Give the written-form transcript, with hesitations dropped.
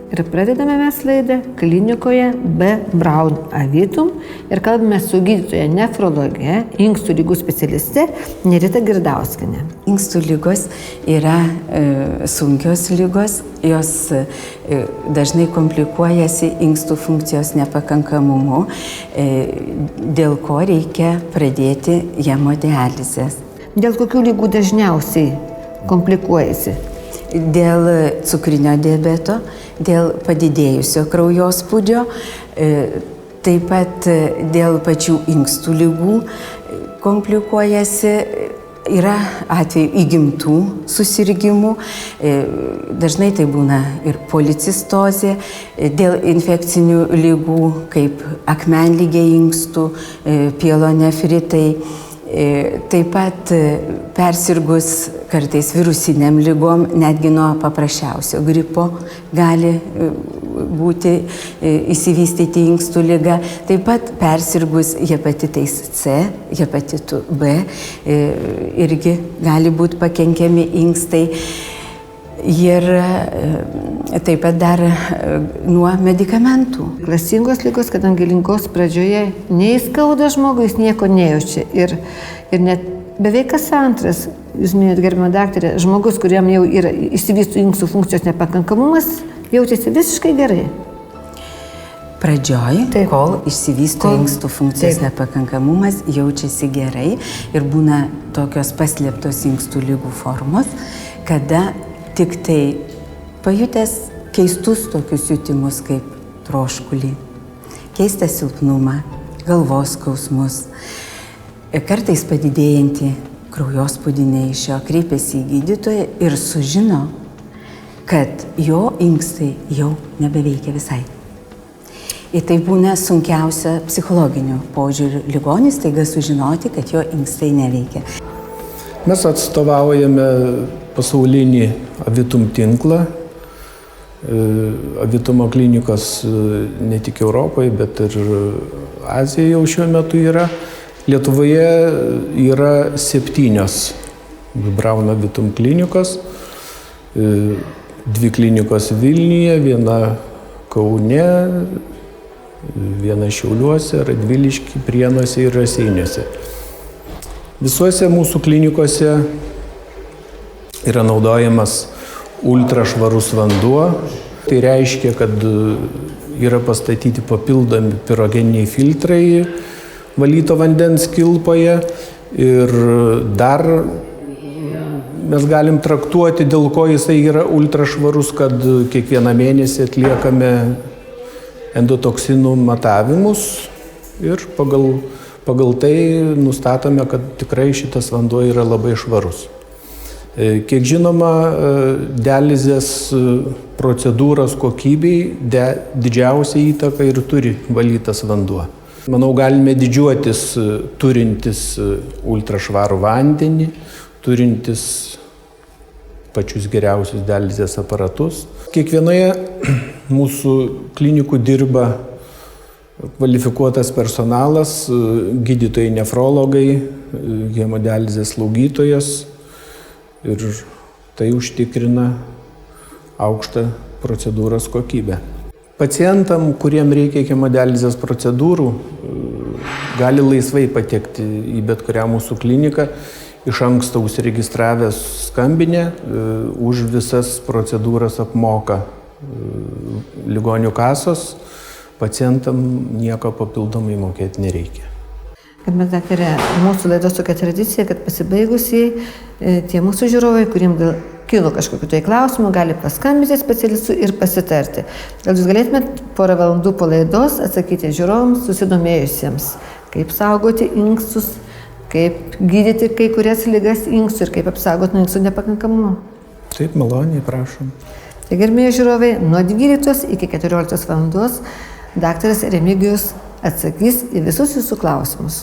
Ir pradedame mes laidą klinikoje B. Braun Avitum ir kalbame su gydytoja nefrologe, inkstų ligų specialiste Nerita Girdauskienė. Inkstų lygos yra sunkios lygos, jos dažnai komplikuojasi inkstų funkcijos nepakankamumu, dėl ko reikia pradėti hemodializės. Dėl kokių lygų dažniausiai komplikuojasi? Dėl cukrinio diabeto, dėl padidėjusio kraujospūdžio, taip pat dėl pačių inkstų ligų komplikuojasi, yra atveju įgimtų susirgimų, dažnai tai būna ir policistozė, dėl infekcinių ligų kaip akmenligė inkstų, pielonefritai. Taip pat persirgus kartais virusiniam lygom, netgi nuo paprasčiausio gripo gali būti įsivystyti inkstų liga. Taip pat persirgus hepatitais C, hepatitu B irgi gali būti pakenkiami inkstai. Ir taip pat dar nuo medikamentų. Klasingos ligos, kadangi ligos pradžioje neįskauda žmogui, jis nieko nejaučia. Ir net beveik kas antras, jūs minėjot, gerbiama daktarė, žmogus, kuriam jau yra išsivysto inkstų funkcijos nepakankamumas, jaučiasi visiškai gerai. Pradžioj, kol išsivysto inkstų funkcijos nepakankamumas, jaučiasi gerai ir būna tokios paslėptos inkstų ligų formos, kada tik tai pajutęs keistus tokius jutimus kaip troškulį, keistą silpnumą, galvos skausmus, kartais padidėjantį kraujospūdį iš jo, kreipiasi į gydytoją ir sužino, kad jo inkstai jau nebeveikia visai. Ir tai būna sunkiausia psichologiniu požiūriu. Ligonis taiga sužinoti, kad jo inkstai neveikia. Mes atstovaujame pasaulinį Avitum tinklą. Avitumo klinikos ne tik Europoje, bet ir Azijoje jau šiuo metu yra. Lietuvoje yra 7 Braun Avitum klinikos. 2 klinikos Vilniuje, 1 Kaune, 1 Šiauliuose, Radvilišky, Prienuose ir Raseiniuose. Visuose mūsų klinikose yra naudojamas ultrašvarus vanduo. Tai reiškia, kad yra pastatyti papildomi pirogeniniai filtrai valyto vandens kilpoje. Ir dar mes galim traktuoti, dėl ko jisai yra ultrašvarus, kad kiekvieną mėnesį atliekame endotoksinų matavimus ir pagal tai nustatome, kad tikrai šitas vanduo yra labai švarus. Kiek žinoma, dializės procedūros kokybei didžiausią įtaką ir turi valytas vanduo. Manau, galime didžiuotis turintis ultrašvarų vandenį, turintis pačius geriausius dializės aparatus. Kiekvienoje mūsų klinikų dirba kvalifikuotas personalas, gydytojai nefrologai, hemodializės slaugytojas ir tai užtikrina aukštą procedūros kokybę. Pacientam, kuriem reikia hemodializės procedūrų, gali laisvai patekti į bet kurią mūsų kliniką, iš anksto užsiregistravęs skambinę, už visas procedūras apmoka ligonių kasos. Pacientam nieko papildomai mokėti nereikia. Mes, daktarė, mūsų laidos tokia tradicija, kad pasibaigusiai tie mūsų žiūrovai, kuriems kilo kažkokiu tai klausimu, gali paskambinti specialistų ir pasitarti. Gal jūs galėtumėt porą valandų po laidos atsakyti žiūrovams susidomėjusiems, kaip saugoti inkstus, kaip gydyti kai kurias ligas inkstų ir kaip apsaugoti nuo inkstų nepakankamumo? Taip, maloniai, prašom. Tai gerbėjai žiūrovai, nuo 12 iki 14 valandos daktaras Remigijus atsakys į visus jūsų klausimus.